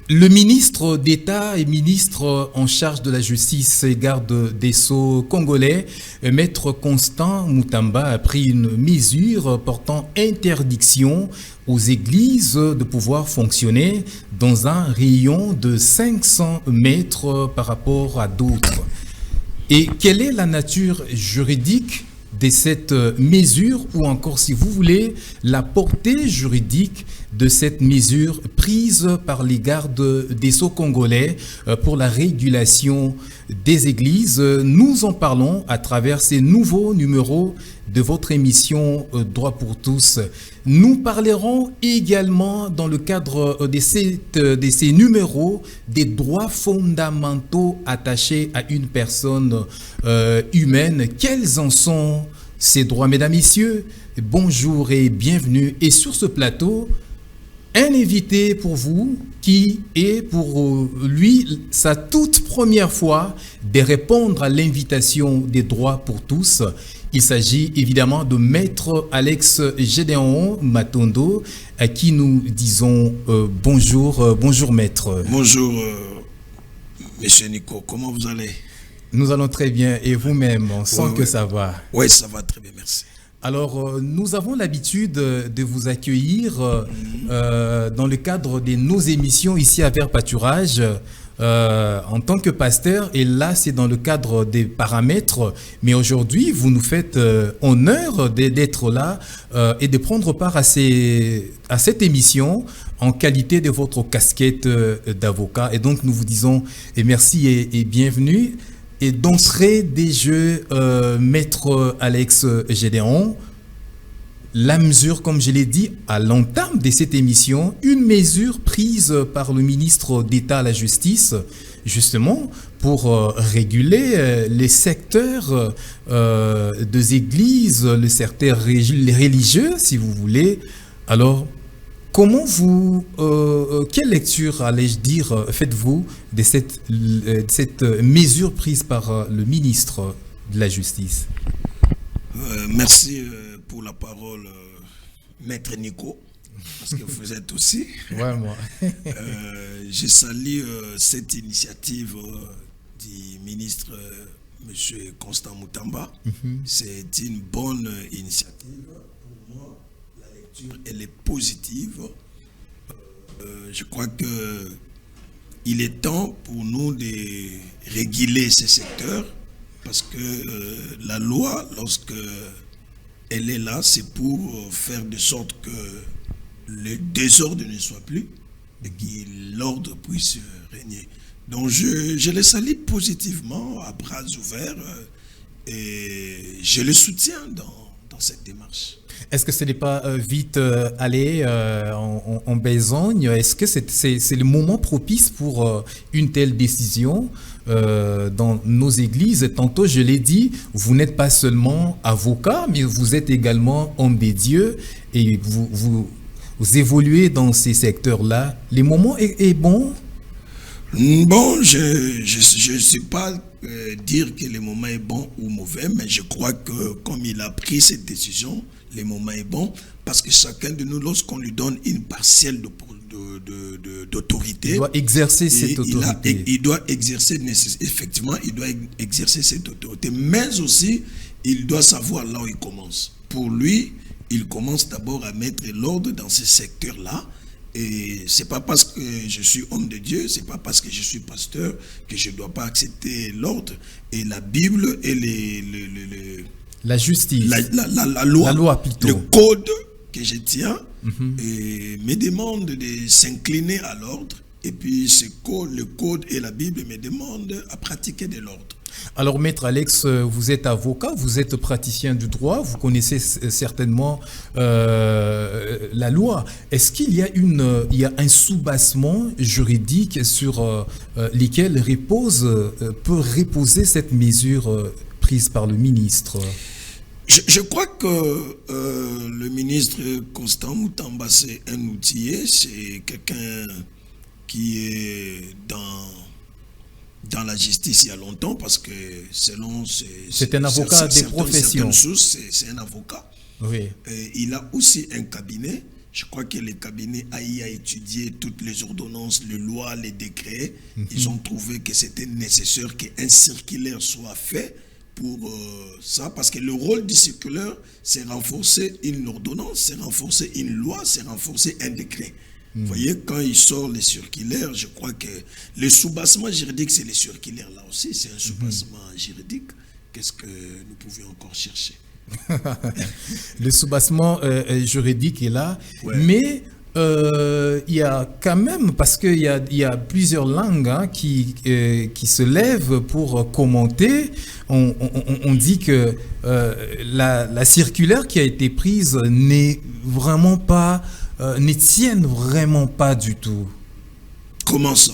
Le ministre d'État et ministre en charge de la justice et garde des Sceaux congolais, Maître Constant Mutamba, a pris une mesure portant interdiction aux églises de pouvoir fonctionner dans un rayon de 500 mètres par rapport à d'autres. Et quelle est la nature juridique de cette mesure, ou encore, si vous voulez, la portée juridique de cette mesure prise par les gardes des Sceaux congolais pour la régulation des églises? Nous en parlons à travers ces nouveaux numéros de votre émission Droit pour tous. Nous parlerons également dans le cadre de ces numéros des droits fondamentaux attachés à une personne humaine. Quels en sont ces droits, mesdames, messieurs? Bonjour et bienvenue. Et sur ce plateau, un invité pour vous qui est pour lui sa toute première fois de répondre à l'invitation des droits pour tous. Il s'agit évidemment de Maître Alex Gédéon Matondo, à qui nous disons bonjour. Bonjour Maître. Bonjour Monsieur Nico, comment vous allez? Nous allons très bien, et vous-même, on sent que ça va. Oui, ça va très bien, merci. Alors, nous avons l'habitude de vous accueillir dans le cadre de nos émissions ici à Vert Pâturage en tant que pasteur, et là c'est dans le cadre des paramètres, mais aujourd'hui vous nous faites honneur d'être là et de prendre part à cette émission en qualité de votre casquette d'avocat, et donc nous vous disons merci et bienvenue. Et d'entrée des jeux, Maître Alex Gédéon, la mesure, comme je l'ai dit à l'entame de cette émission, une mesure prise par le ministre d'État à la Justice, justement pour réguler les secteurs des églises, les secteurs religieux, si vous voulez. Alors, comment quelle lecture, allais-je dire, faites-vous de cette mesure prise par le ministre de la Justice? Merci pour la parole, Maître Nico, parce que vous êtes aussi. Ouais, moi. Je salue cette initiative du ministre, M. Constant Mutamba. C'est une bonne initiative. Pour moi, la lecture, elle est positive. Je crois que il est temps pour nous de réguler ces secteurs, parce que la loi, lorsque elle est là, c'est pour faire de sorte que le désordre ne soit plus et que l'ordre puisse régner. Donc je les salue positivement, à bras ouverts, et je les soutiens dans cette démarche. Est-ce que ce n'est pas vite aller en besogne? Est-ce que c'est le moment propice pour une telle décision dans nos églises? Tantôt, je l'ai dit, vous n'êtes pas seulement avocat, mais vous êtes également homme de Dieu, et vous évoluez dans ces secteurs-là. Le moment est bon? Bon, je ne sais pas dire que le moment est bon ou mauvais, mais je crois que comme il a pris cette décision, le moment est bon, parce que chacun de nous, lorsqu'on lui donne une parcelle d'autorité, il doit exercer cette autorité. Il doit exercer, effectivement, il doit exercer cette autorité, mais aussi, il doit savoir là où il commence. Pour lui, il commence d'abord à mettre l'ordre dans ces secteurs-là. Et c'est pas parce que je suis homme de Dieu, c'est pas parce que je suis pasteur que je ne dois pas accepter l'ordre. Et la Bible et la justice, la loi plutôt. Le code que je tiens et me demande de s'incliner à l'ordre. Et puis le code et la Bible me demandent à pratiquer de l'ordre. Alors, Maître Alex, vous êtes avocat, vous êtes praticien du droit, vous connaissez certainement la loi. Est-ce qu'il y a un soubassement juridique sur lequel peut reposer cette mesure prise par le ministre? Je crois que le ministre Constant Mutamba, c'est un outillé, c'est quelqu'un qui est dans la justice il y a longtemps, parce que selon c'est un avocat des professions. C'est un avocat. Oui. Et il a aussi un cabinet. Je crois que le cabinet AI a étudié toutes les ordonnances, les lois, les décrets. Ils ont trouvé que c'était nécessaire qu'un circulaire soit fait pour ça, parce que le rôle du circulaire, c'est renforcer une ordonnance, c'est renforcer une loi, c'est renforcer un décret. Vous voyez, quand il sort les circulaires, je crois que le soubassement juridique, c'est les circulaires là aussi, c'est un soubassement juridique. Qu'est-ce que nous pouvions encore chercher? Le soubassement juridique est là, mais il y a quand même, parce qu'il y a plusieurs langues qui se lèvent pour commenter. On dit que la circulaire qui a été prise n'est vraiment pas, ne tienne vraiment pas du tout. Comment ça?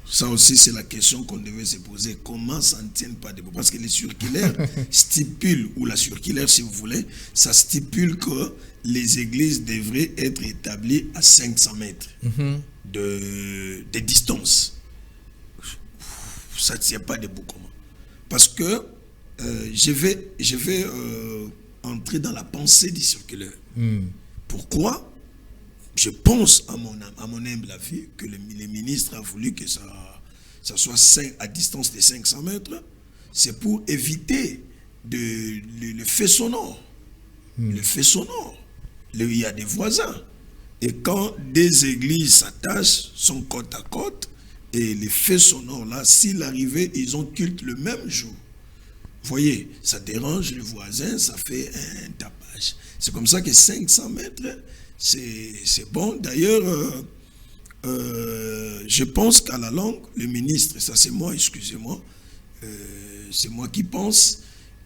Ça aussi, c'est la question qu'on devait se poser. Comment ça ne tient pas debout? Parce que les circulaires stipulent, ou la circulaire, si vous voulez, ça stipule que les églises devraient être établies à 500 mètres de distance. Ça ne tient pas debout comment? Parce que je vais entrer dans la pensée du circulaire. Pourquoi? Je pense, à mon humble avis, que le ministre a voulu que ça soit à distance de 500 mètres. C'est pour éviter le fait sonore. Le fait sonore. Il y a des voisins. Et quand des églises s'attachent, sont côte à côte, et les faits sonores là, s'il arrivait, ils ont culte le même jour. Vous voyez, ça dérange les voisins, ça fait un tapage. C'est comme ça que 500 mètres... C'est bon. D'ailleurs, je pense qu'à la langue, le ministre, ça c'est moi, excusez-moi, c'est moi qui pense,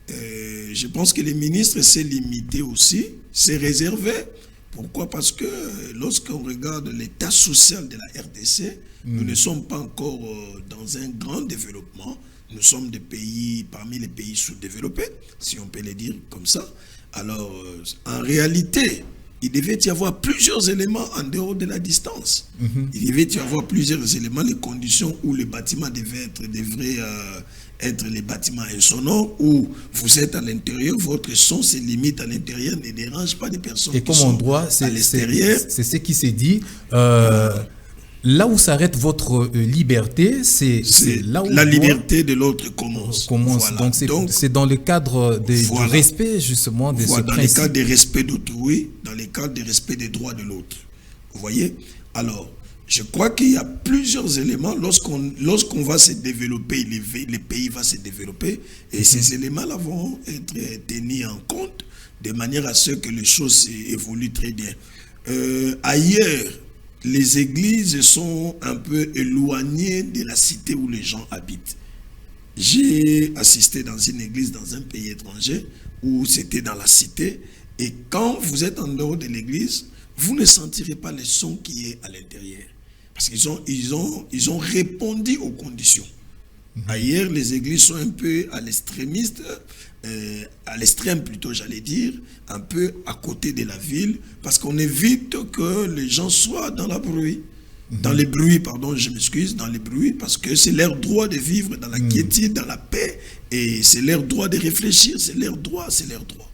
je pense que le ministre s'est limité aussi, s'est réservé. Pourquoi? Parce que lorsqu'on regarde l'état social de la RDC, nous ne sommes pas encore dans un grand développement. Nous sommes des pays, parmi les pays sous-développés, si on peut le dire comme ça. Alors, en réalité, il devait y avoir plusieurs éléments en dehors de la distance. Il devait y avoir plusieurs éléments, les conditions où le bâtiment devraient être les bâtiments insonores, où vous êtes à l'intérieur, votre son se limite à l'intérieur, ne dérange pas les personnes. Et comme endroit, c'est ce qui s'est dit. Là où s'arrête votre liberté, c'est là où la liberté de l'autre commence. Voilà. Donc c'est dans le cadre du respect justement de ce principe. Dans le cadre du respect d'autrui, dans le cadre du respect des droits de l'autre. Vous voyez? Alors, je crois qu'il y a plusieurs éléments. Lorsqu'on va se développer, les pays vont se développer, et ces éléments-là vont être tenus en compte de manière à ce que les choses évoluent très bien. Ailleurs, les églises sont un peu éloignées de la cité où les gens habitent. J'ai assisté dans une église dans un pays étranger où c'était dans la cité, et quand vous êtes en dehors de l'église, vous ne sentirez pas le son qui est à l'intérieur. Parce qu'ils ont répondu aux conditions. Ailleurs, les églises sont un peu à l'extrémiste, à l'extrême plutôt, j'allais dire, un peu à côté de la ville, parce qu'on évite que les gens soient dans la bruit. Dans les bruits, pardon, je m'excuse, dans les bruits, parce que c'est leur droit de vivre dans la quiétude, dans la paix, et c'est leur droit de réfléchir, c'est leur droit, c'est leur droit.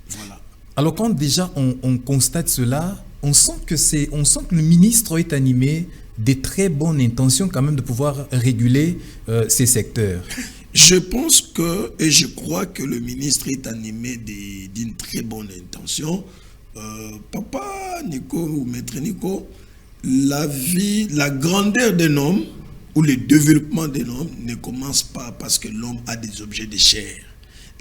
Voilà. Alors quand déjà on constate cela, on sent que le ministre est animé des très bonnes intentions quand même de pouvoir réguler ces secteurs. Je pense que, et je crois que le ministre est animé d'une très bonne intention. Papa Nico ou Maître Nico, la grandeur d'un homme ou le développement d'un homme ne commence pas parce que l'homme a des objets de chair.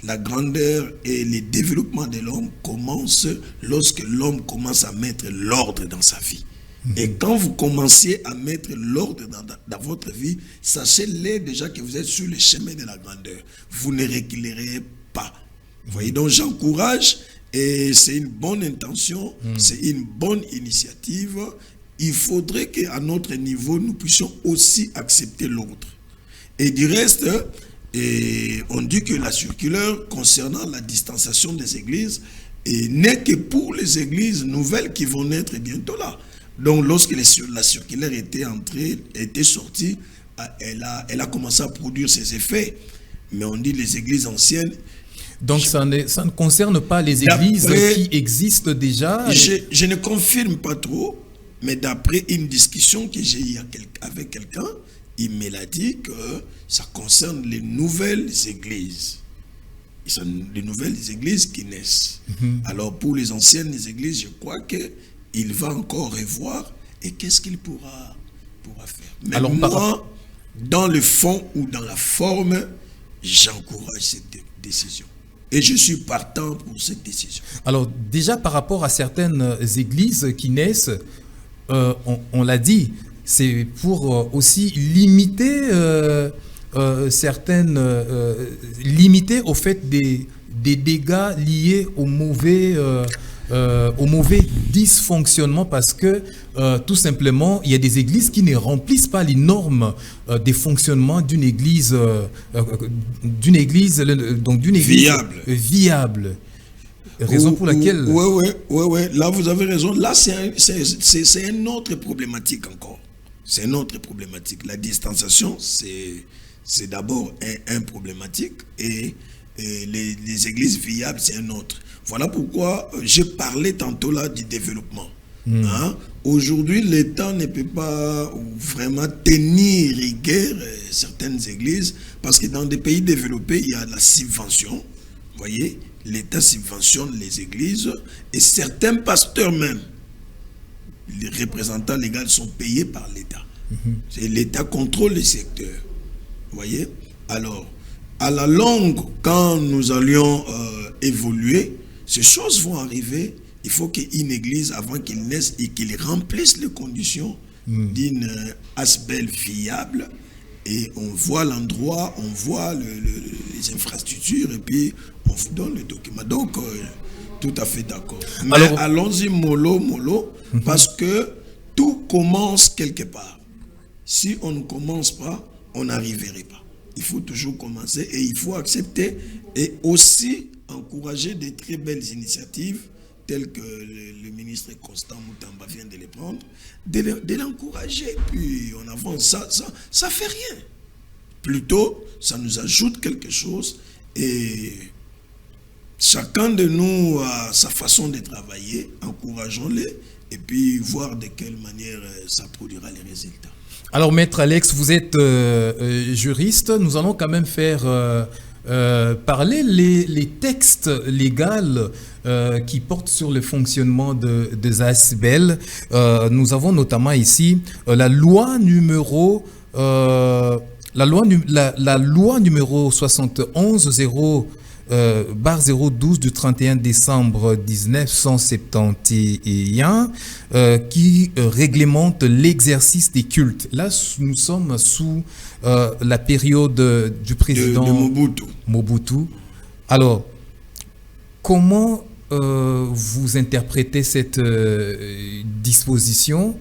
La grandeur et le développement de l'homme commencent lorsque l'homme commence à mettre l'ordre dans sa vie. Et quand vous commencez à mettre l'ordre dans votre vie, sachez-le déjà que vous êtes sur le chemin de la grandeur. Vous ne reculerez pas. Vous voyez, donc j'encourage, et c'est une bonne intention, c'est une bonne initiative. Il faudrait qu'à notre niveau, nous puissions aussi accepter l'ordre. Et du reste, on dit que la circulaire concernant la distanciation des églises n'est que pour les églises nouvelles qui vont naître bientôt là. Donc, lorsque la circulaire était sortie, elle a commencé à produire ses effets. Mais on dit les églises anciennes. Donc ça ne concerne pas les églises qui existent déjà. Je ne confirme pas trop, mais d'après une discussion que j'ai eue avec quelqu'un, il me l'a dit que ça concerne les nouvelles églises. Les nouvelles églises qui naissent. Alors pour les anciennes églises, je crois qu'il va encore revoir et qu'est-ce qu'il pourra faire. Mais alors, moi, dans le fond ou dans la forme, j'encourage cette décision. Et je suis partant pour cette décision. Alors déjà par rapport à certaines églises qui naissent, on l'a dit, c'est pour aussi limiter limiter au fait des dégâts liés au mauvais dysfonctionnement, parce que tout simplement il y a des églises qui ne remplissent pas les normes des fonctionnements d'une église viable. Raison pour laquelle... Oui, là vous avez raison. Là c'est une autre problématique encore. C'est une autre problématique. La distanciation, c'est d'abord un problématique et les églises viables, c'est un autre. Voilà pourquoi j'ai parlé tantôt là du développement. Aujourd'hui, l'État ne peut pas vraiment tenir rigueur certaines églises parce que dans des pays développés, il y a la subvention. Vous voyez, l'État subventionne les églises et certains pasteurs même, les représentants légaux sont payés par l'État. L'État contrôle les secteurs. Vous voyez? Alors, à la longue, quand nous allions évoluer, ces choses vont arriver. Il faut qu'une église, avant qu'il naisse et qu'il remplisse les conditions d'une ASBEL viable, et on voit l'endroit, on voit les infrastructures, et puis on vous donne le document. Donc, tout à fait d'accord. Mais alors, allons-y mollo, parce que tout commence quelque part. Si on ne commence pas, on n'arriverait pas. Il faut toujours commencer et il faut accepter et aussi encourager des très belles initiatives telles que le ministre Constant Moutamba vient de les prendre, de l'encourager, puis on avance. Ça fait rien. Plutôt, ça nous ajoute quelque chose et chacun de nous a sa façon de travailler, encourageons-les et puis voir de quelle manière ça produira les résultats. Alors, Maître Alex, vous êtes juriste. Nous allons quand même faire parler les textes légaux qui portent sur le fonctionnement des ASBEL. Nous avons notamment ici la loi numéro 71/012 du 31 décembre 1971 qui réglemente l'exercice des cultes. Là, nous sommes sous la période du président de Mobutu. Alors, comment vous interprétez cette disposition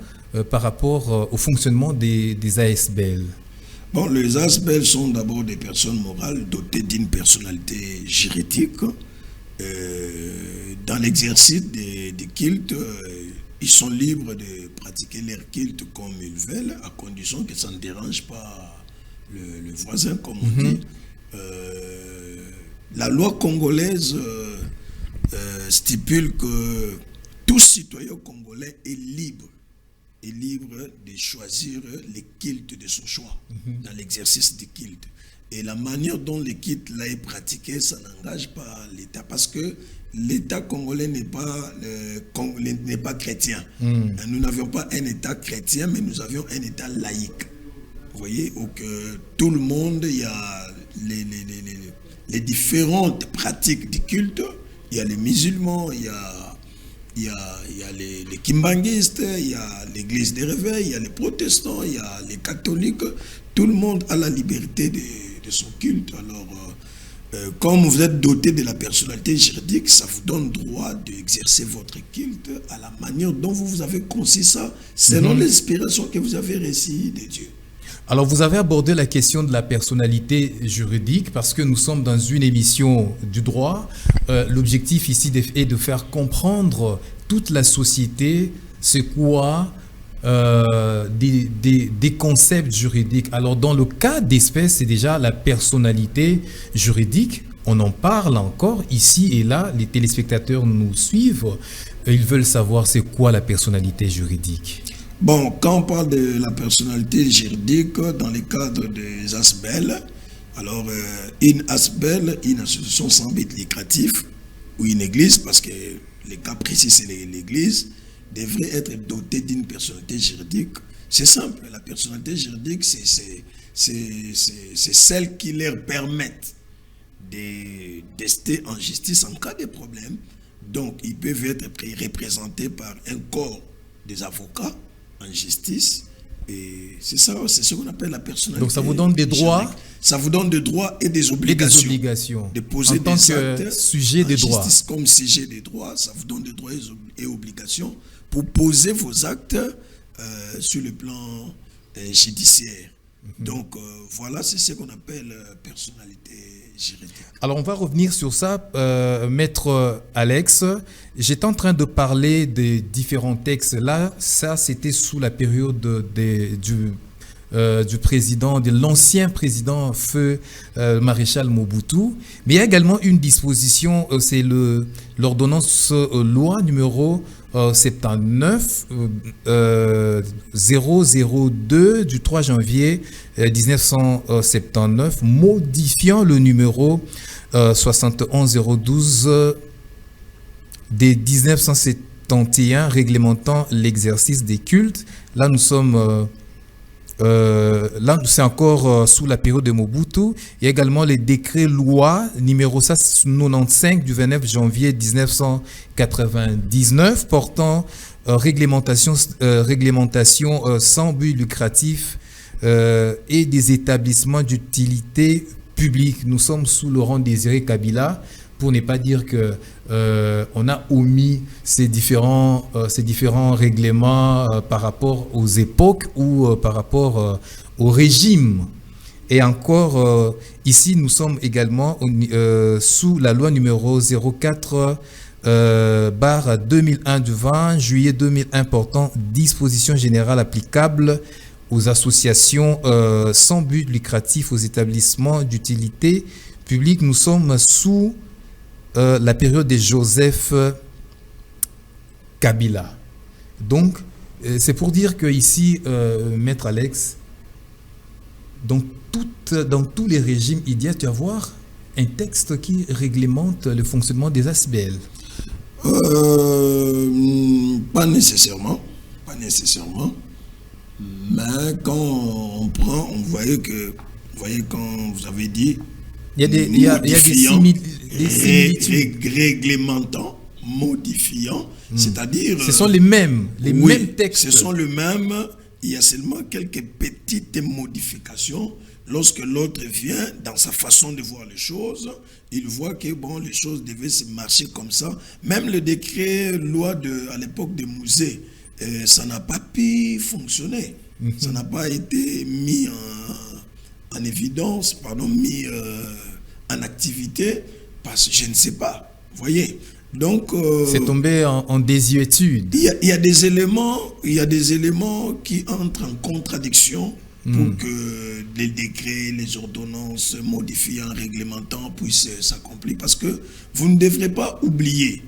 par rapport au fonctionnement des ASBEL? Bon, les ASBEL sont d'abord des personnes morales dotées d'une personnalité juridique. Dans l'exercice des cultes, ils sont libres de pratiquer leur culte comme ils veulent, à condition que ça ne dérange pas le voisin, comme on dit. La loi congolaise stipule que tout citoyen congolais est libre de choisir les cultes de son choix dans l'exercice des cultes. Et la manière dont les cultes là est pratiqué, ça n'engage pas l'État parce que l'État congolais n'est pas chrétien. Nous n'avions pas un État chrétien, mais nous avions un État laïque. Vous voyez, où tout le monde, il y a les différentes pratiques du culte. Il y a les musulmans, il y a les kimbanguistes, il y a l'église des réveils, il y a les protestants, il y a les catholiques. Tout le monde a la liberté de son culte. Alors, comme vous êtes doté de la personnalité juridique, ça vous donne droit d'exercer votre culte à la manière dont vous avez conçu ça, selon l'inspiration que vous avez reçue de Dieu. Alors, vous avez abordé la question de la personnalité juridique parce que nous sommes dans une émission du droit. L'objectif ici est de faire comprendre toute la société c'est quoi des concepts juridiques. Alors, dans le cas d'espèce, c'est déjà la personnalité juridique on en parle encore ici et là, les téléspectateurs nous suivent, ils veulent savoir c'est quoi la personnalité juridique. Bon, quand on parle de la personnalité juridique dans le cadre des ASBEL, alors une ASBEL, une association sans but lucratif, ou une église, parce que le cas précis c'est l'église, devrait être dotée d'une personnalité juridique. C'est simple, la personnalité juridique, c'est celle qui leur permettent d'ester en justice en cas de problème. Donc, ils peuvent être représentés par un corps des avocats en justice. Et c'est ça, c'est ce qu'on appelle la personnalité. Donc, ça vous donne des droits juridique. Ça vous donne des droits et des obligations. De poser en tant des que actes sujet des droits. Comme sujet des droits, ça vous donne des droits et obligations pour poser vos actes sur le plan judiciaire. Donc, voilà, c'est ce qu'on appelle personnalité juridique. Alors, on va revenir sur ça, Maître Alex. J'étais en train de parler des différents textes. Là, ça, c'était sous la période du président, de l'ancien président feu maréchal Mobutu. Mais il y a également une disposition, c'est l'ordonnance loi numéro 79 002 du 3 janvier 1979, modifiant le numéro 71012 des 1971 réglementant l'exercice des cultes. Là, nous sommes là, c'est encore sous la période de Mobutu. Il y a également les décrets loi numéro 195 du 29 janvier 1999 portant réglementation sans but lucratif et des établissements d'utilité publique. Nous sommes sous Laurent Désiré Kabila, pour ne pas dire que on a omis ces différents règlements par rapport aux époques ou par rapport au régime. Et encore, ici, nous sommes également sous la loi numéro 04 barre 2001 du 20 juillet 2001 portant dispositions générales applicables aux associations sans but lucratif, aux établissements d'utilité publique. Nous sommes sous la période de Joseph Kabila. Donc, c'est pour dire que ici, Maître Alex, dans tous les régimes, il doit y avoir un texte qui réglemente le fonctionnement des ASBEL. Pas nécessairement. Mais quand on prend, on voyait que, quand vous avez dit, il y a des similitudes. Réglementant, modifiant, c'est-à-dire... Ce sont les mêmes textes. Ce sont les mêmes, il y a seulement quelques petites modifications. Lorsque l'autre vient, dans sa façon de voir les choses, il voit que bon, les choses devaient se marcher comme ça. Même le décret loi à l'époque de Musée, ça n'a pas pu fonctionner. Ça n'a pas été mis en évidence, mis en activité, parce que je ne sais pas. Vous voyez? Donc, c'est tombé en désuétude. Il y a des éléments qui entrent en contradiction pour que les décrets, les ordonnances modifiant, réglementant puissent s'accomplir. Parce que vous ne devrez pas oublier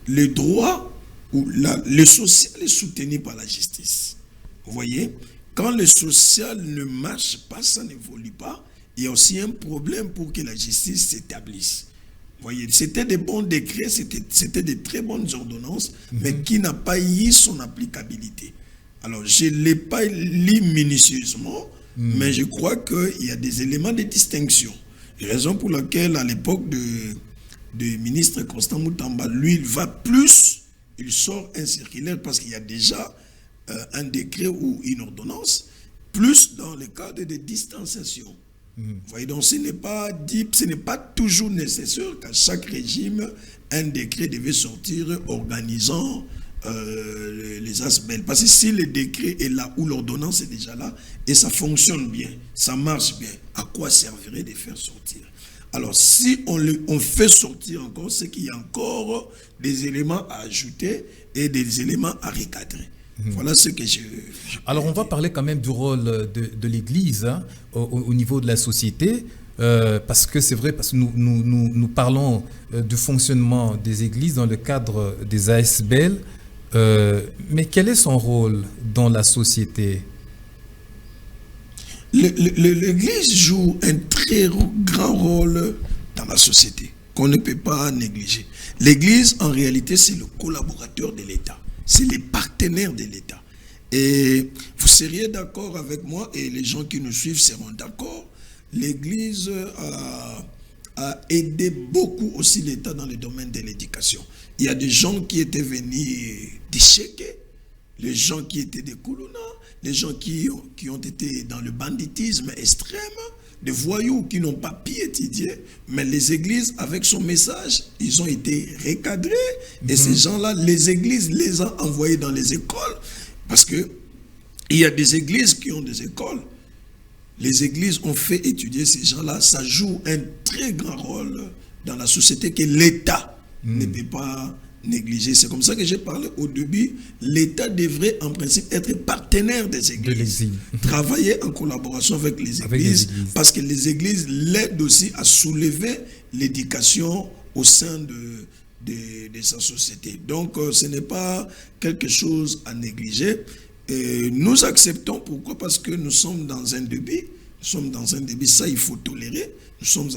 le droit ou le social est soutenu par la justice. Vous voyez? Quand le social ne marche pas, ça n'évolue pas, il y a aussi un problème pour que la justice s'établisse. Vous voyez, c'était des bons décrets, c'était de très bonnes ordonnances, mais qui n'a pas eu son applicabilité. Alors, je ne l'ai pas lu minutieusement, mais je crois qu'il y a des éléments de distinction. Raison pour laquelle, à l'époque de ministre Constant Moutamba, lui, il sort un circulaire parce qu'il y a déjà un décret ou une ordonnance, plus dans le cadre de distanciation. Vous voyez, donc ce n'est pas toujours nécessaire qu'à chaque régime, un décret devait sortir organisant les ASBEL. Parce que si le décret est là ou l'ordonnance est déjà là et ça fonctionne bien, ça marche bien, à quoi servirait de faire sortir? Alors si on fait sortir encore, c'est qu'il y a encore des éléments à ajouter et des éléments à recadrer. Voilà ce que je Alors on va parler quand même du rôle de l'Église au niveau de la société. parce que c'est vrai, parce que nous parlons du fonctionnement des églises dans le cadre des ASBL, mais quel est son rôle dans la société? L'Église joue un très grand rôle dans la société, qu'on ne peut pas négliger. L'Église, en réalité, c'est le collaborateur de l'État. C'est les partenaires de l'État. Et vous seriez d'accord avec moi, et les gens qui nous suivent seront d'accord, l'Église a aidé beaucoup aussi l'État dans le domaine de l'éducation. Il y a des gens qui étaient venus d'échequer, les gens qui étaient des Koulouna, les gens qui ont été dans le banditisme extrême, des voyous qui n'ont pas pu étudier, mais les églises, avec son message, ils ont été recadrés. Et ces gens-là, les églises les ont envoyés dans les écoles, parce que il y a des églises qui ont des écoles. Les églises ont fait étudier ces gens-là. Ça joue un très grand rôle dans la société que l'État ne peut pas négliger. C'est comme ça que j'ai parlé au début. L'État devrait en principe être partenaire des églises. Travailler en collaboration avec les églises, parce que les églises l'aident aussi à soulever l'éducation au sein de sa société. Donc ce n'est pas quelque chose à négliger. Et nous acceptons, pourquoi? Parce que nous sommes dans un débit. Nous sommes dans un débit, ça il faut tolérer. Nous sommes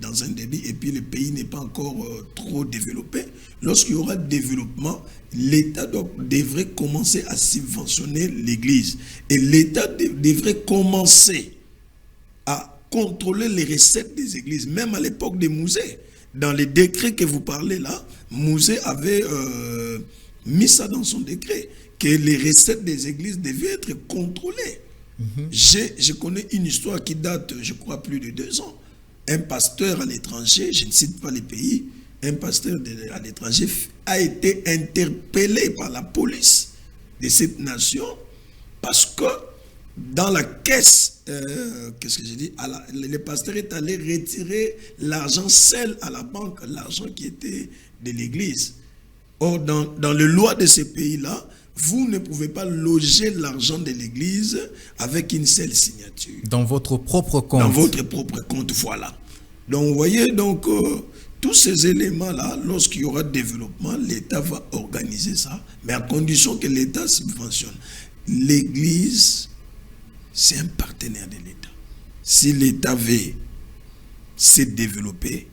dans un débit et puis le pays n'est pas encore trop développé. Lorsqu'il y aura développement, l'État devrait commencer à subventionner l'Église. Et l'État devrait commencer à contrôler les recettes des églises, même à l'époque des musées. Dans les décrets que vous parlez là, Mouzé avait mis ça dans son décret, que les recettes des églises devaient être contrôlées. Je connais une histoire qui date, je crois, plus de 2 ans. Un pasteur à l'étranger, je ne cite pas les pays, un pasteur à l'étranger a été interpellé par la police de cette nation parce que dans la caisse, qu'est-ce que j'ai dit, le pasteur est allé retirer l'argent seul à la banque, l'argent qui était de l'église. Or, dans les lois de ces pays-là, vous ne pouvez pas loger l'argent de l'église avec une seule signature. Dans votre propre compte. Dans votre propre compte, voilà. Donc, vous voyez, tous ces éléments-là, lorsqu'il y aura développement, l'État va organiser ça, mais à condition que l'État subventionne. L'église, c'est un partenaire de l'État. Si l'État veut se développer,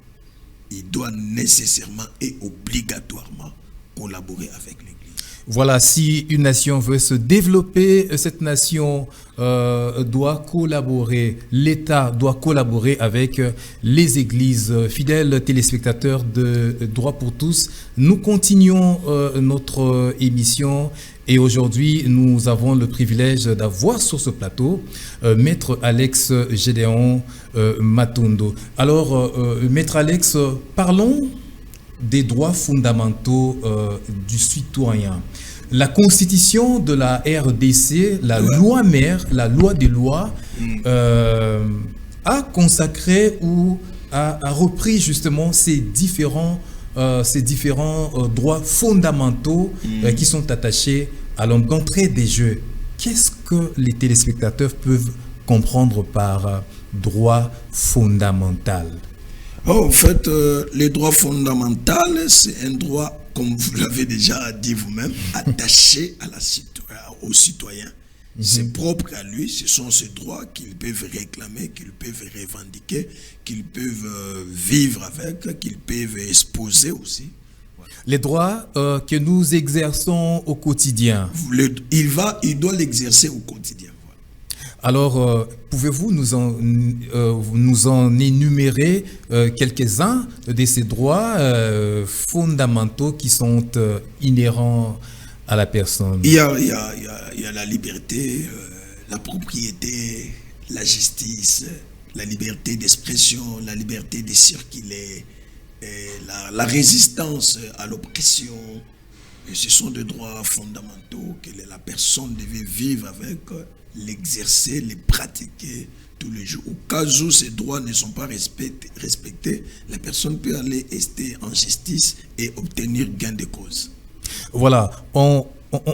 il doit nécessairement et obligatoirement collaborer avec l'Église. Voilà, si une nation veut se développer, cette nation doit collaborer, l'État doit collaborer avec les églises. Fidèles téléspectateurs de Droit pour tous, nous continuons notre émission et aujourd'hui nous avons le privilège d'avoir sur ce plateau Maître Alex Gédéon Matondo. Alors, Maître Alex, parlons des droits fondamentaux du citoyen. La constitution de la RDC, la loi mère, la loi des lois, a consacré ou a repris justement ces différents droits fondamentaux qui sont attachés à l'homme. D'entrée des jeux, qu'est-ce que les téléspectateurs peuvent comprendre par droit fondamental? En fait, les droits fondamentaux, c'est un droit, comme vous l'avez déjà dit vous-même, attaché aux citoyens. C'est propre à lui, ce sont ces droits qu'ils peuvent réclamer, qu'ils peuvent revendiquer, qu'ils peuvent vivre avec, qu'ils peuvent exposer aussi. Voilà. Les droits que nous exerçons au quotidien. Il doit l'exercer au quotidien. Alors, pouvez-vous nous en énumérer quelques-uns de ces droits fondamentaux qui sont inhérents à la personne? Il y a la liberté, la propriété, la justice, la liberté d'expression, la liberté de circuler, la résistance à l'oppression. Et ce sont des droits fondamentaux que la personne devait vivre avec, l'exercer, les pratiquer tous les jours. Au cas où ces droits ne sont pas respectés, la personne peut aller rester en justice et obtenir gain de cause. Voilà, on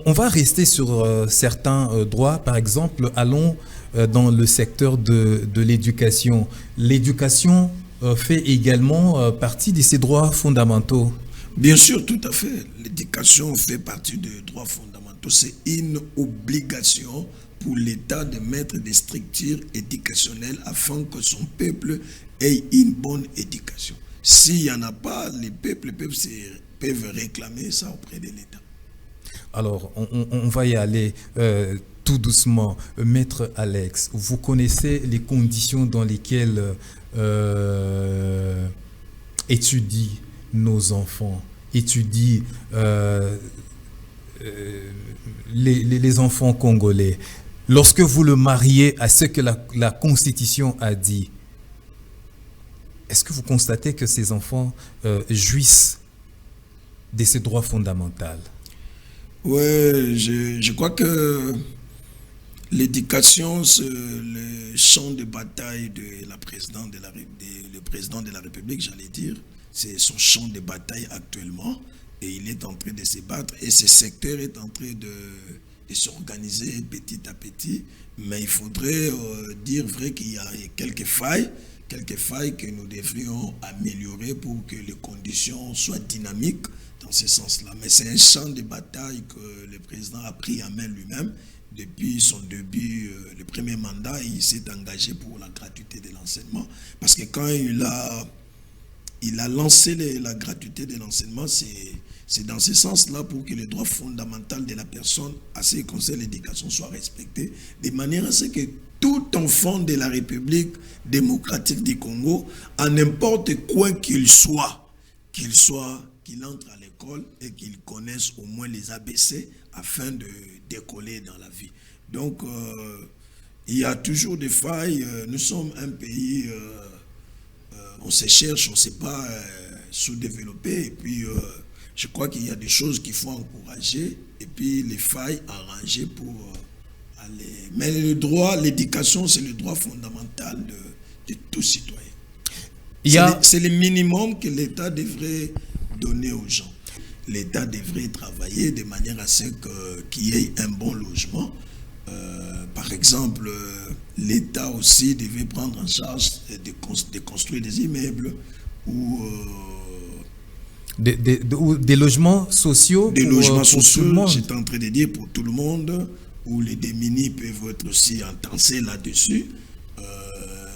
va rester sur certains droits. Par exemple, allons dans le secteur de l'éducation. L'éducation fait également partie de ces droits fondamentaux. Bien sûr, tout à fait. L'éducation fait partie des droits fondamentaux. C'est une obligation pour l'État de mettre des structures éducationnelles afin que son peuple ait une bonne éducation. S'il n'y en a pas, les peuples peuvent réclamer ça auprès de l'État. Alors, on va y aller tout doucement. Maître Alex, vous connaissez les conditions dans lesquelles étudient nos enfants, étudient les enfants congolais. Lorsque vous le mariez à ce que la Constitution a dit, est-ce que vous constatez que ces enfants jouissent de ces droits fondamentaux? Oui, je crois que l'éducation, c'est le champ de bataille de le président de la République, j'allais dire. C'est son champ de bataille actuellement. Et il est en train de se battre. Et ce secteur est en train de s'organiser petit à petit. Mais il faudrait dire vrai qu'il y a quelques failles que nous devrions améliorer pour que les conditions soient dynamiques dans ce sens-là. Mais c'est un champ de bataille que le président a pris en main lui-même. Depuis son début, le premier mandat, il s'est engagé pour la gratuité de l'enseignement. Parce que quand il a lancé la gratuité de l'enseignement, c'est dans ce sens-là pour que les droits fondamentaux de la personne, à ce qui concerne l'éducation, soient respectés, de manière à ce que tout enfant de la République démocratique du Congo, à n'importe quoi qu'il entre à l'école et qu'il connaisse au moins les ABC afin de décoller dans la vie. Donc, il y a toujours des failles. Nous sommes un pays, on se cherche, on ne sait pas sous-développer. Et puis, je crois qu'il y a des choses qu'il faut encourager et puis les failles arranger pour aller. Mais le droit, l'éducation, c'est le droit fondamental de tout citoyen. C'est le minimum que l'État devrait donner aux gens. L'État devrait travailler de manière à ce qu'il y ait un bon logement. Par exemple, l'État aussi devait prendre en charge de construire des immeubles ou des logements sociaux. Des logements sociaux, j'étais en train de dire pour tout le monde, où les démunis peuvent être aussi entassés là-dessus.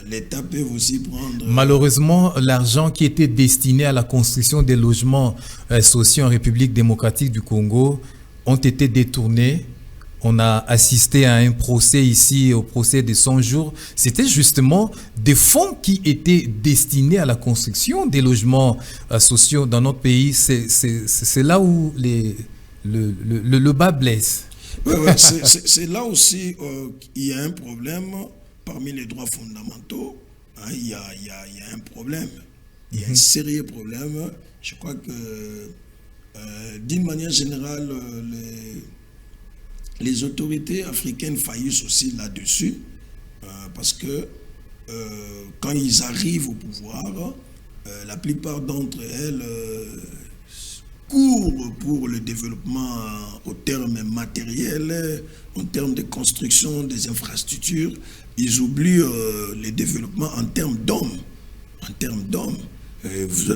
L'État peut aussi prendre... Malheureusement, l'argent qui était destiné à la construction des logements sociaux en République démocratique du Congo ont été détournés. On a assisté à un procès ici, au procès de 100 jours. C'était justement des fonds qui étaient destinés à la construction des logements sociaux dans notre pays. C'est là où le bas blesse. Ouais, c'est là aussi qu'il y a un problème. Parmi les droits fondamentaux, hein, il y a un problème. Il y a un sérieux problème. Je crois que, d'une manière générale, les autorités africaines faillissent aussi là-dessus. Parce que quand ils arrivent au pouvoir, la plupart d'entre elles courent pour le développement au terme matériel, en termes de construction des infrastructures. Ils oublient le développement en termes d'hommes.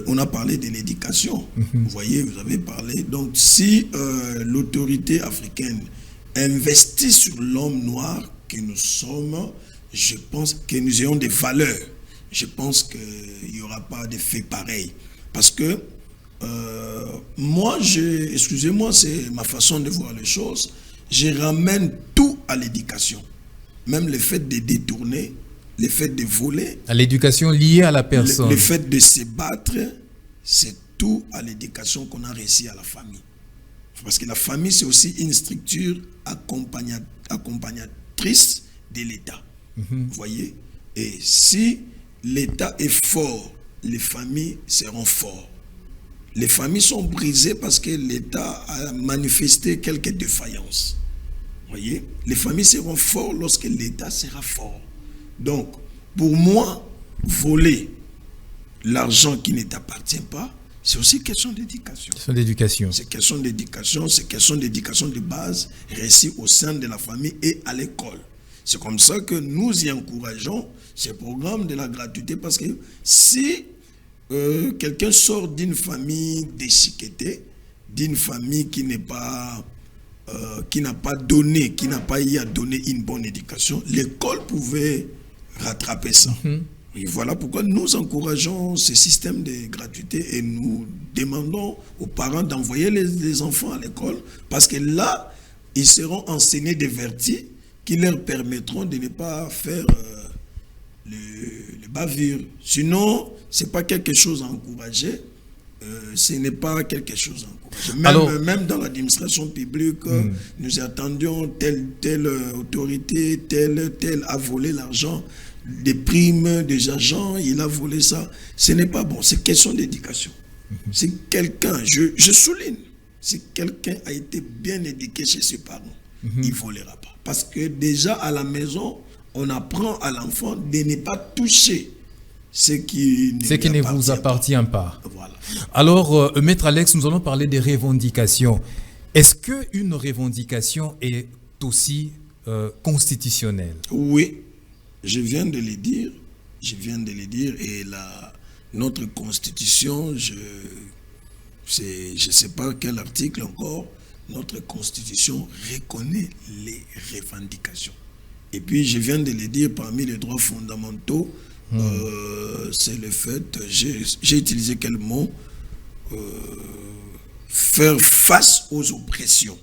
On a parlé de l'éducation. Vous voyez, vous avez parlé. Donc, si l'autorité africaine investit sur l'homme noir que nous sommes, je pense que nous ayons des valeurs. Je pense qu'il n'y aura pas d'effet pareil. Parce que moi, excusez-moi, c'est ma façon de voir les choses. Je ramène tout à l'éducation. Même le fait de détourner, le fait de voler. À l'éducation liée à la personne. Le fait de se battre, c'est tout à l'éducation qu'on a réussi à la famille. Parce que la famille, c'est aussi une structure accompagnatrice de l'État. Vous voyez? Et si l'État est fort, les familles seront fortes. Les familles sont brisées parce que l'État a manifesté quelques défaillances. Voyez, les familles seront fortes lorsque l'État sera fort. Donc, pour moi, voler l'argent qui ne t'appartient pas, c'est aussi question d'éducation. C'est question d'éducation de base, réussie au sein de la famille et à l'école. C'est comme ça que nous y encourageons ces programmes de la gratuité, parce que si quelqu'un sort d'une famille déchiquetée, d'une famille qui n'est pas qui n'a pas eu à donner une bonne éducation, l'école pouvait rattraper ça. Et voilà pourquoi nous encourageons ce système de gratuité et nous demandons aux parents d'envoyer les enfants à l'école, parce que là, ils seront enseignés des vertus qui leur permettront de ne pas faire les bavures. Sinon, ce n'est pas quelque chose à encourager. Ce n'est pas quelque chose à encourager. Même dans l'administration publique, nous attendions telle autorité, telle a volé l'argent des primes des agents, il a volé ça. Ce n'est pas bon, c'est question d'éducation. Si quelqu'un, je souligne, si quelqu'un a été bien éduqué chez ses parents, il ne volera pas. Parce que déjà à la maison, on apprend à l'enfant de ne pas toucher ce qui ne vous appartient pas. Voilà. Alors, Maître Alex, nous allons parler des revendications. Est-ce qu'une revendication est aussi constitutionnelle? Oui. Je viens de le dire, et notre constitution, je ne sais pas quel article encore, notre constitution reconnaît les revendications. Et puis je viens de le dire, parmi les droits fondamentaux, c'est le fait, j'ai utilisé quel mot, faire face aux oppressions.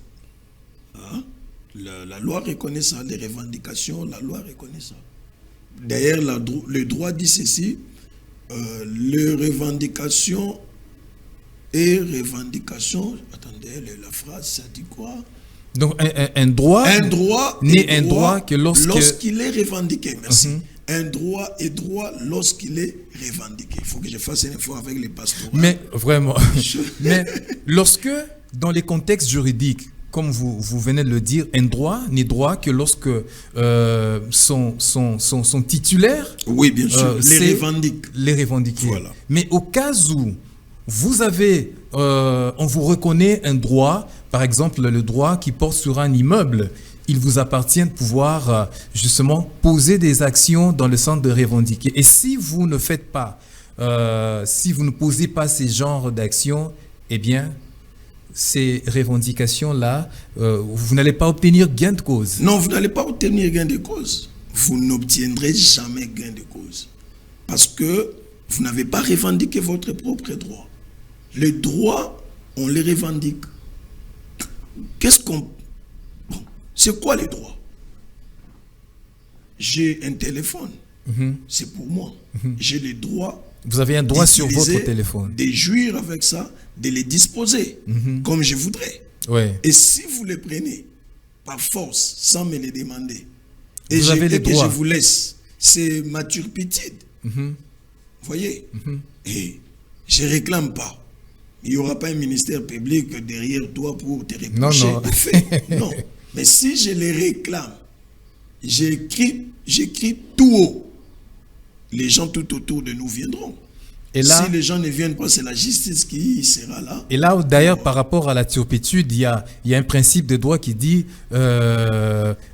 Hein? La loi reconnaît ça, les revendications, la loi reconnaît ça. D'ailleurs, le droit dit ceci, les revendications attendez, la phrase, ça dit quoi? Donc, un droit n'est un droit que lorsqu'il est revendiqué, merci. Un droit est droit lorsqu'il est revendiqué. Il faut que je fasse un effort avec les pasteurs. Mais vraiment, mais lorsque, dans les contextes juridiques, comme vous venez de le dire, un droit n'est droit que lorsque son titulaire, oui, bien sûr, les revendique. Voilà. Mais au cas où vous avez, on vous reconnaît un droit, par exemple le droit qui porte sur un immeuble, il vous appartient de pouvoir justement poser des actions dans le sens de revendiquer. Et si vous ne faites pas, si vous ne posez pas ces genres d'actions, eh bien, ces revendications-là, vous n'allez pas obtenir gain de cause. Non, vous n'allez pas obtenir gain de cause. Vous n'obtiendrez jamais gain de cause. Parce que vous n'avez pas revendiqué votre propre droit. Les droits, on les revendique. C'est quoi les droits? J'ai un téléphone. C'est pour moi. J'ai les droits. Vous avez un droit sur votre téléphone. De jouir avec ça, de les disposer comme je voudrais. Ouais. Et si vous les prenez par force, sans me les demander, que je vous laisse, c'est ma turpitude. Vous voyez? Et je ne réclame pas. Il n'y aura pas un ministère public derrière toi pour te reprocher. Non. Non. Mais si je les réclame, j'écris tout haut. Les gens tout autour de nous viendront. Et là, si les gens ne viennent pas, c'est la justice qui sera là. Et là, d'ailleurs, par rapport à la turpitude, il y a un principe de droit qui dit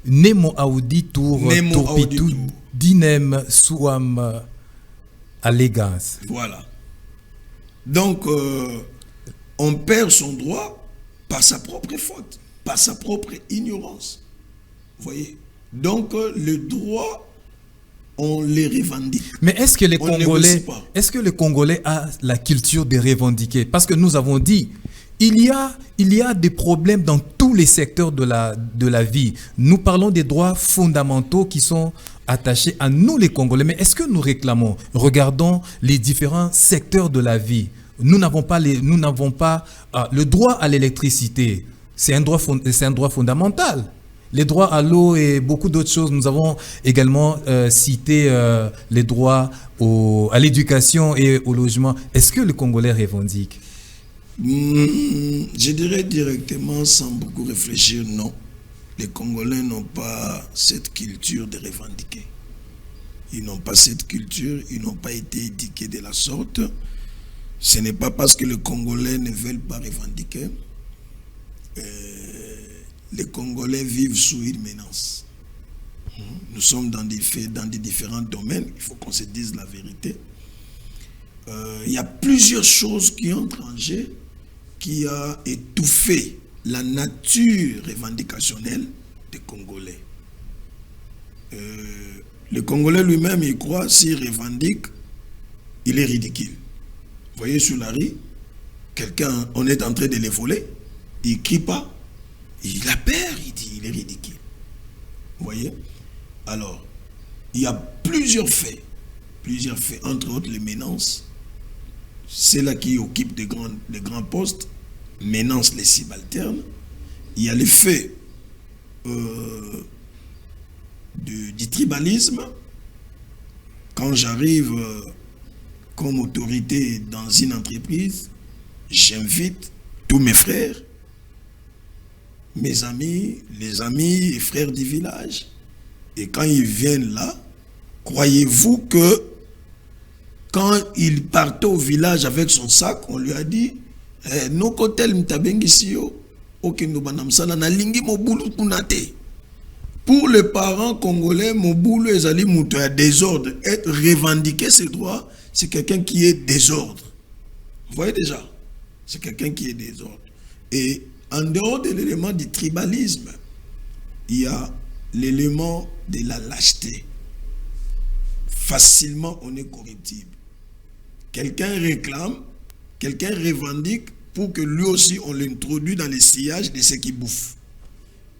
Nemo auditur turpitudinem suam allegans. Voilà. Donc, on perd son droit par sa propre faute, par sa propre ignorance. Vous voyez? Donc, le droit, on les revendique. Mais est-ce que les Congolais a la culture de revendiquer? Parce que nous avons dit, il y a des problèmes dans tous les secteurs de la vie. Nous parlons des droits fondamentaux qui sont attachés à nous les Congolais. Mais est-ce que nous réclamons? Regardons les différents secteurs de la vie. Nous n'avons pas le droit à l'électricité. C'est un droit fondamental. Les droits à l'eau et beaucoup d'autres choses. Nous avons également cité les droits à l'éducation et au logement. Est-ce que le Congolais revendique? Je dirais directement, sans beaucoup réfléchir, non. Les Congolais n'ont pas cette culture de revendiquer. Ils n'ont pas cette culture, ils n'ont pas été éduqués de la sorte. Ce n'est pas parce que les Congolais ne veulent pas revendiquer. Les Congolais vivent sous une menace. Nous sommes dans des différents domaines. Il faut qu'on se dise la vérité. Il y a plusieurs choses qui ont changé, qui a étouffé la nature revendicationnelle des Congolais. Le Congolais lui-même, il croit, s'il revendique, il est ridicule. Vous voyez sur la rue, quelqu'un, on est en train de les voler, il ne crie pas, il a peur, il dit, il est ridicule. Vous voyez? Alors, il y a plusieurs faits, entre autres les menaces. C'est là qui occupe de grands postes, menace les subalternes. Il y a les faits du tribalisme. Quand j'arrive comme autorité dans une entreprise, j'invite tous mes frères, mes amis, les amis et frères du village. Et quand ils viennent là, croyez-vous que quand il partait au village avec son sac, on lui a dit no kotel mtabengisiyo okendo banamsala na lingi mobulu kunate. Pour les parents congolais, mobulu ezali muto ya désordre. Être revendiquer ses droits, c'est quelqu'un qui est désordre. Vous voyez déjà, c'est quelqu'un qui est désordre. Et en dehors de l'élément du tribalisme, il y a l'élément de la lâcheté. Facilement, on est corruptible. Quelqu'un réclame, quelqu'un revendique pour que lui aussi, on l'introduise dans les sillages de ce qu'il bouffe.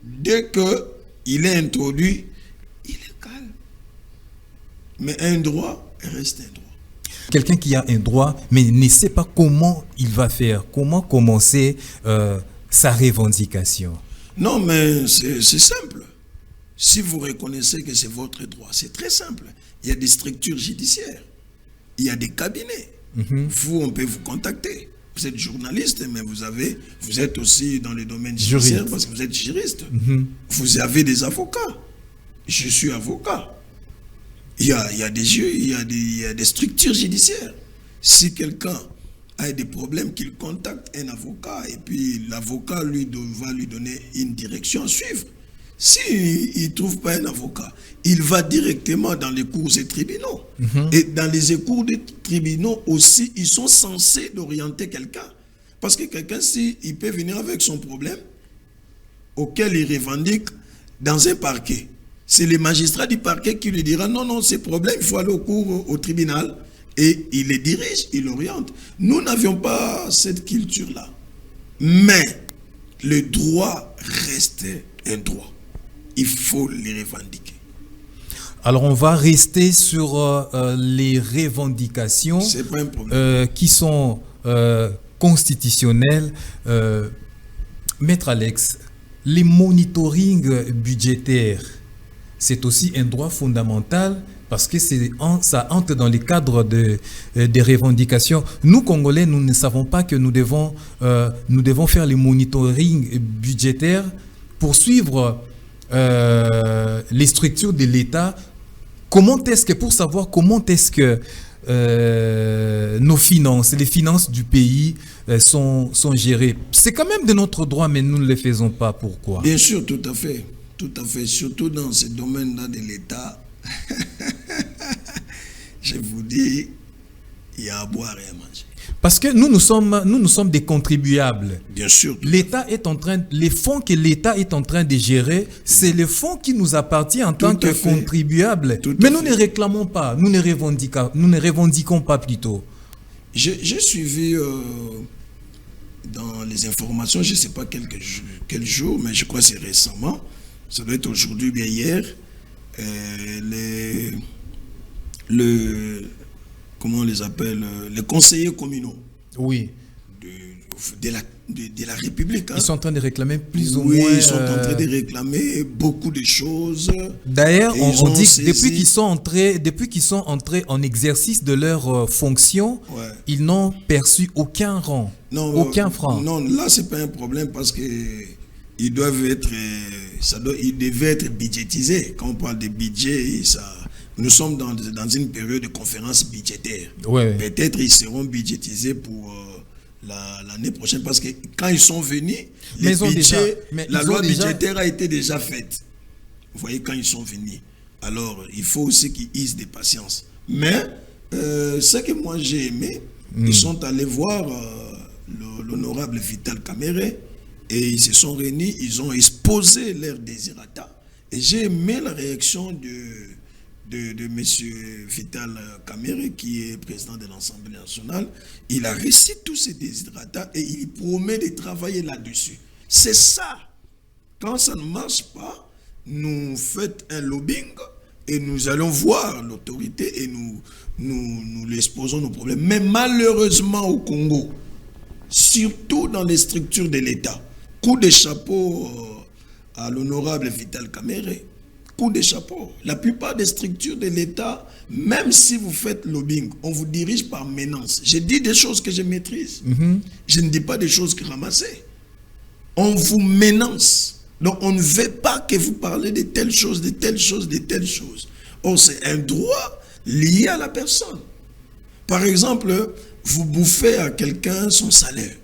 Dès qu'il est introduit, il est calme. Mais un droit reste un droit. Quelqu'un qui a un droit, mais ne sait pas comment il va faire, comment commencer sa revendication. Non, mais c'est simple. Si vous reconnaissez que c'est votre droit, c'est très simple. Il y a des structures judiciaires, il y a des cabinets. Vous, on peut vous contacter. Vous êtes journaliste, mais vous êtes aussi dans le domaine judiciaire parce que vous êtes juriste. Vous avez des avocats. Je suis avocat. Il y a des jeux, il y a des structures judiciaires. Si quelqu'un a des problèmes, qu'il contacte un avocat et puis l'avocat va lui donner une direction à suivre. S'il ne trouve pas un avocat, il va directement dans les cours et tribunaux. Et dans les cours des tribunaux aussi, ils sont censés d'orienter quelqu'un. Parce que quelqu'un, il peut venir avec son problème auquel il revendique dans un parquet. C'est le magistrat du parquet qui lui dira non, ces problèmes, il faut aller au tribunal. Et il les dirige, il l'oriente. Nous n'avions pas cette culture-là. Mais le droit restait un droit. Il faut les revendiquer. Alors on va rester sur les revendications qui sont constitutionnelles. Maître Alex, les monitoring budgétaires, c'est aussi un droit fondamental parce que ça entre dans les cadres des revendications. Nous, Congolais, nous ne savons pas que nous devons faire les monitoring budgétaires pour suivre les structures de l'État. Pour savoir comment est-ce que nos finances, les finances du pays sont gérées. C'est quand même de notre droit, mais nous ne le faisons pas. Pourquoi? Bien sûr, tout à fait. Tout à fait. Surtout dans ce domaine-là de l'État. Je vous dis, il y a à boire et à manger. Parce que nous sommes des contribuables. Bien sûr. Les fonds que l'État est en train de gérer, c'est les fonds qui nous appartiennent en tant que contribuables. Mais nous ne réclamons pas, nous ne revendiquons pas plutôt. J'ai suivi dans les informations, je ne sais pas quel jour, mais je crois que c'est récemment, ça doit être aujourd'hui ou hier, comment on les appelle, les conseillers communaux. Oui. De la République. Ils sont en train de réclamer plus ou moins... Oui, ils sont en train de réclamer beaucoup de choses. D'ailleurs, on dit que depuis qu'ils sont entrés en exercice de leurs fonctions, ils n'ont perçu aucun rang, aucun franc. Non, là, ce n'est pas un problème parce que ils devaient être budgétisés. Quand on parle de budget, nous sommes dans une période de conférence budgétaire. Ouais. Peut-être ils seront budgétisés pour l'année prochaine parce que quand ils sont venus, la loi budgétaire a été déjà faite. Vous voyez, quand ils sont venus. Alors, il faut aussi qu'ils aient des patience. Mais, ce que moi j'ai aimé, ils sont allés voir l'honorable Vital Kamerhe et ils se sont réunis, ils ont exposé leurs désirata. Et j'ai aimé la réaction de M. Vital Kamerhe, qui est président de l'Assemblée nationale. Il a réussi tous ses désirata et il promet de travailler là-dessus. C'est ça. Quand ça ne marche pas, nous faites un lobbying et nous allons voir l'autorité et nous lui exposons nos problèmes. Mais malheureusement au Congo, surtout dans les structures de l'État, coup de chapeau à l'honorable Vital Kamerhe, coup de chapeau. La plupart des structures de l'État, même si vous faites lobbying, on vous dirige par menace. Je dis des choses que je maîtrise. Je ne dis pas des choses que ramasser. On vous menace. Donc on ne veut pas que vous parlez de telle chose, de telle chose, de telle chose. Or c'est un droit lié à la personne. Par exemple, vous bouffez à quelqu'un son salaire.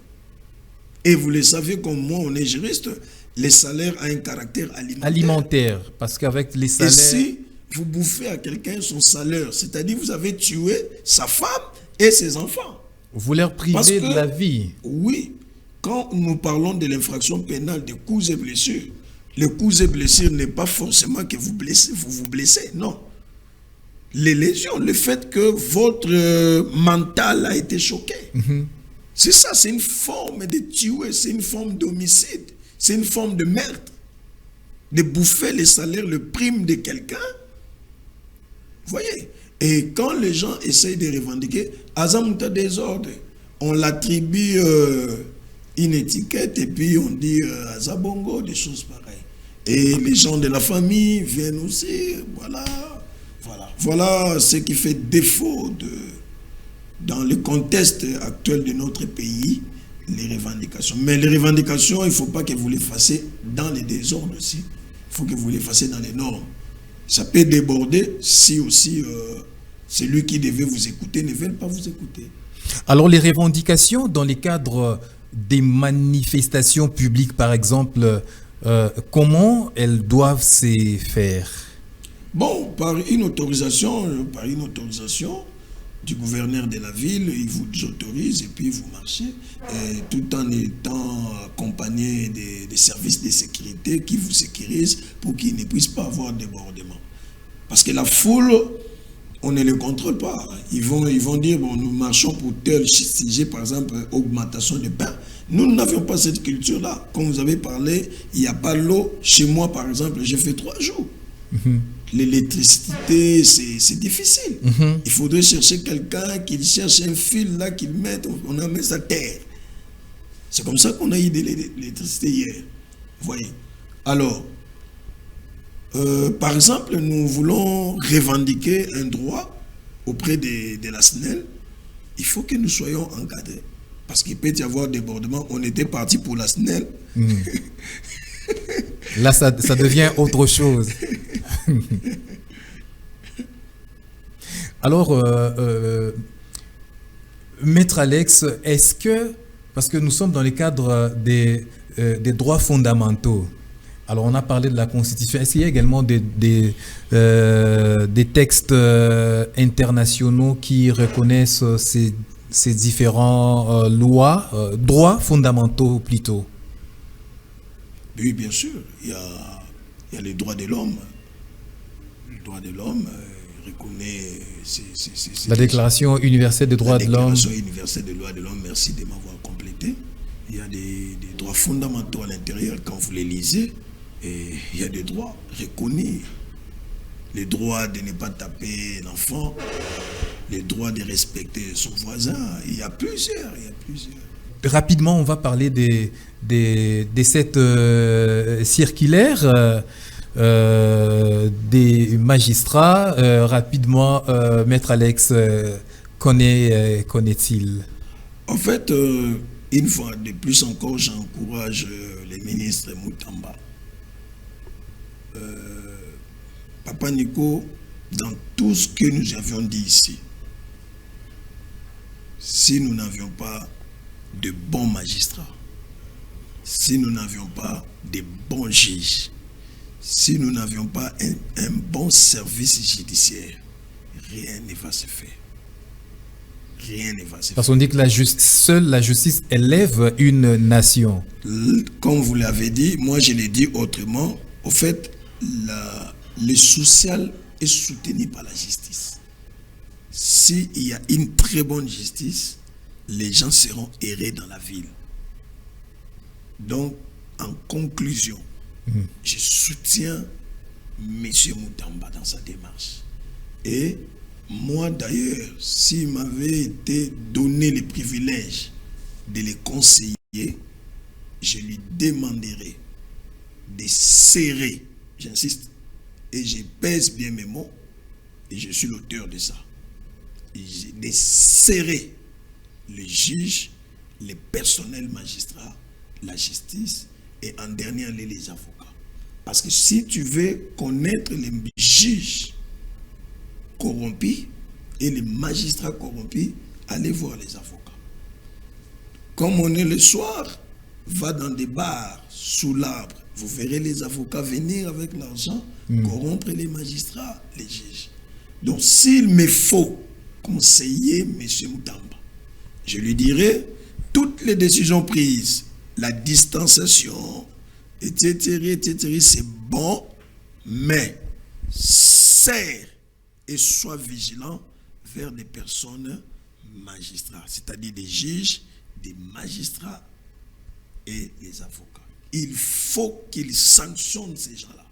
Et vous le savez comme moi, on est juriste, les salaires ont un caractère alimentaire. Alimentaire, parce qu'avec les salaires... Et si vous bouffez à quelqu'un son salaire, c'est-à-dire vous avez tué sa femme et ses enfants. Vous leur privez de la vie. Oui. Quand nous parlons de l'infraction pénale de coups et blessures, les coups et blessures n'est pas forcément que vous vous blessez, non. Les lésions, le fait que votre mental a été choqué. C'est ça, c'est une forme de tuer, c'est une forme d'homicide, c'est une forme de meurtre. De bouffer les salaires, le prime de quelqu'un. Vous voyez? Et quand les gens essayent de revendiquer, Azamuta désordre, on l'attribue une étiquette et puis on dit Azabongo, des choses pareilles. Et les gens de la famille viennent aussi, voilà ce qui fait défaut dans le contexte actuel de notre pays, les revendications. Mais les revendications, il ne faut pas que vous les fassiez dans les désordres aussi. Il faut que vous les fassiez dans les normes. Ça peut déborder si aussi celui qui devait vous écouter ne vient pas vous écouter. Alors les revendications dans les cadres des manifestations publiques, par exemple, comment elles doivent se faire? Bon, par une autorisation du gouverneur de la ville, il vous autorise et puis vous marchez, tout en étant accompagné des services de sécurité qui vous sécurisent pour qu'ils ne puissent pas avoir débordement. Parce que la foule, on ne le contrôle pas. Ils vont dire, bon, nous marchons pour tel sujet, par exemple, augmentation de pain. Nous n'avions pas cette culture-là. Comme vous avez parlé, il n'y a pas l'eau. Chez moi, par exemple, j'ai fait 3 jours. L'électricité, c'est difficile. Il faudrait chercher quelqu'un qui cherche un fil là, qu'il mette, on a mis sa terre. C'est comme ça qu'on a eu de l'électricité hier. Vous voyez. Alors, par exemple, nous voulons revendiquer un droit auprès de la SNEL. Il faut que nous soyons encadrés. Parce qu'il peut y avoir débordement. On était parti pour la SNEL. Là, ça devient autre chose. Alors, Maître Alex, est-ce que, parce que nous sommes dans le cadre des droits fondamentaux, alors on a parlé de la Constitution, est-ce qu'il y a également des textes internationaux qui reconnaissent ces différents droits fondamentaux plutôt? Oui, bien sûr, il y a les droits de l'homme. Le droit de l'homme reconnaît... la Déclaration universelle des droits de l'homme. La Déclaration universelle des droits de l'homme, merci de m'avoir complété. Il y a des droits fondamentaux à l'intérieur quand vous les lisez. Et il y a des droits reconnus. Les droits de ne pas taper l'enfant, les droits de respecter son voisin. Il y a plusieurs. Rapidement, on va parler de cette circulaire des magistrats. Rapidement, Maître Alex, connaît-il? En fait, une fois de plus encore, j'encourage les ministres Moutamba. Papa Nico, dans tout ce que nous avions dit ici, si nous n'avions pas de bons magistrats, si nous n'avions pas de bons juges, si nous n'avions pas un bon service judiciaire, rien ne va se faire. Rien ne va se faire. Parce qu'on dit que seule la justice élève une nation. Comme vous l'avez dit, moi je l'ai dit autrement. Au fait, le social est soutenu par la justice. S'il y a une très bonne justice, les gens seront errés dans la ville. Donc, en conclusion, je soutiens M. Moutamba dans sa démarche. Et moi d'ailleurs, s'il m'avait été donné le privilège de les conseiller, je lui demanderais de serrer, j'insiste, et je pèse bien mes mots, et je suis l'auteur de ça, de serrer les juges, les personnels magistrats, la justice, et en dernier lieu les avocats. Parce que si tu veux connaître les juges corrompus et les magistrats corrompus, allez voir les avocats. Comme on est le soir, va dans des bars sous l'arbre, vous verrez les avocats venir avec l'argent, corrompre les magistrats, les juges. Donc s'il me faut conseiller M. Moutamba, je lui dirai toutes les décisions prises, la distanciation, etc., c'est bon, mais serre et sois vigilant vers des personnes magistrats, c'est-à-dire des juges, des magistrats et les avocats. Il faut qu'ils sanctionnent ces gens-là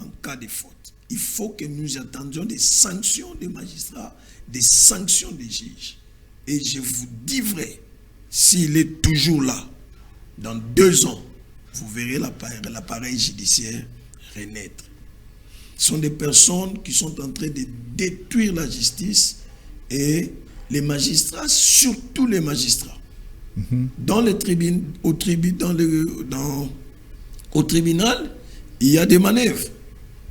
en cas de faute. Il faut que nous attendions des sanctions des magistrats, des sanctions des juges. Et je vous dis vrai, s'il est toujours là, dans 2 ans, vous verrez l'appareil judiciaire renaître. Ce sont des personnes qui sont en train de détruire la justice et les magistrats, surtout les magistrats. Dans les au tribunal, il y a des manœuvres,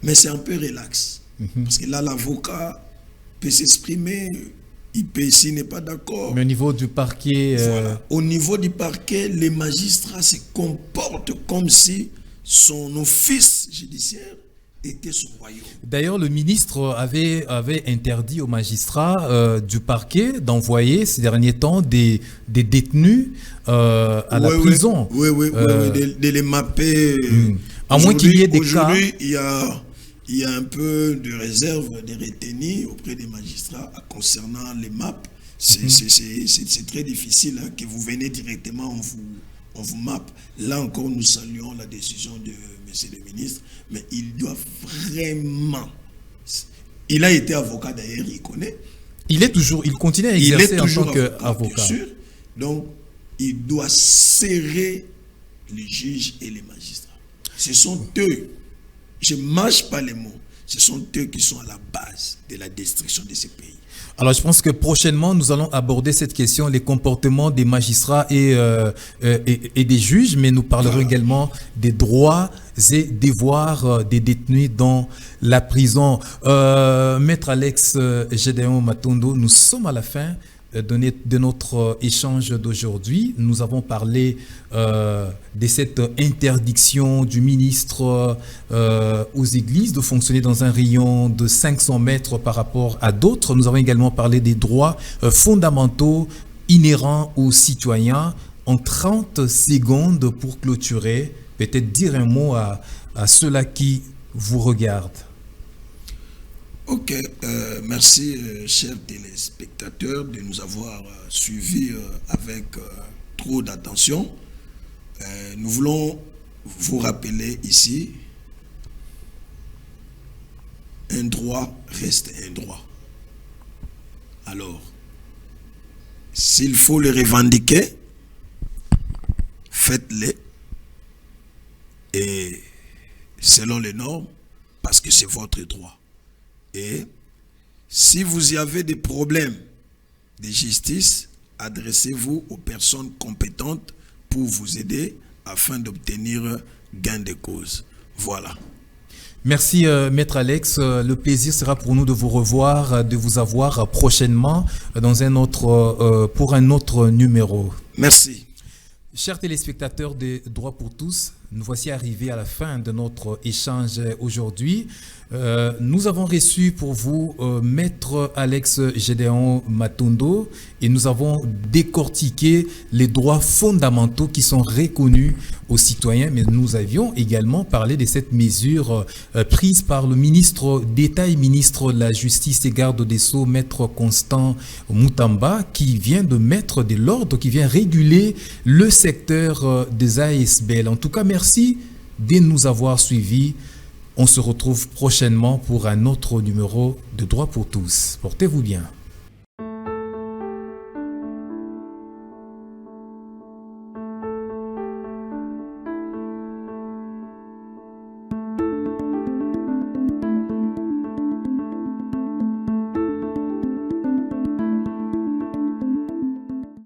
mais c'est un peu relax. Parce que là, l'avocat peut s'exprimer, il peut, s'il n'est pas d'accord. Mais au niveau du parquet... Voilà. Au niveau du parquet, les magistrats se comportent comme si son office judiciaire était son royaume. D'ailleurs, le ministre avait interdit aux magistrats du parquet d'envoyer ces derniers temps des détenus à la prison. Oui, de les mapper. À moins qu'il y ait des cas... Aujourd'hui, il y a un peu de réserve, de retenue auprès des magistrats concernant les maps. C'est très difficile que vous venez directement, on vous mappe. Là encore, nous saluons la décision de M. le ministre, mais il doit vraiment... Il a été avocat d'ailleurs, il connaît. Il continue à exercer en tant qu'avocat. Bien sûr. Donc, il doit serrer les juges et les magistrats. Ce sont eux, je ne mâche pas les mots, ce sont eux qui sont à la base de la destruction de ce pays. Alors, je pense que prochainement, nous allons aborder cette question, les comportements des magistrats et des juges, mais nous parlerons également des droits et devoirs des détenus dans la prison. Maître Alex Gédéon Matondo, nous sommes à la fin de notre échange d'aujourd'hui. Nous avons parlé de cette interdiction du ministre aux églises de fonctionner dans un rayon de 500 mètres par rapport à d'autres. Nous avons également parlé des droits fondamentaux inhérents aux citoyens. En 30 secondes pour clôturer, peut-être dire un mot à ceux-là qui vous regardent. Ok, merci chers téléspectateurs de nous avoir suivis avec trop d'attention. Nous voulons vous rappeler ici, un droit reste un droit. Alors, s'il faut le revendiquer, faites-le et selon les normes, parce que c'est votre droit. Et si vous y avez des problèmes de justice, adressez-vous aux personnes compétentes pour vous aider afin d'obtenir gain de cause. Voilà. Merci Maître Alex. Le plaisir sera pour nous de vous revoir, de vous avoir prochainement dans pour un autre numéro. Merci. Chers téléspectateurs de Droit pour tous, nous voici arrivés à la fin de notre échange aujourd'hui. Nous avons reçu pour vous Maître Alex Gédéon Matondo et nous avons décortiqué les droits fondamentaux qui sont reconnus aux citoyens, mais nous avions également parlé de cette mesure prise par le ministre d'État et ministre de la Justice et garde des Sceaux, Maître Constant Moutamba, qui vient de mettre de l'ordre, qui vient réguler le secteur des ASBL. En tout cas, merci de nous avoir suivis. On se retrouve prochainement pour un autre numéro de Droit pour tous. Portez-vous bien.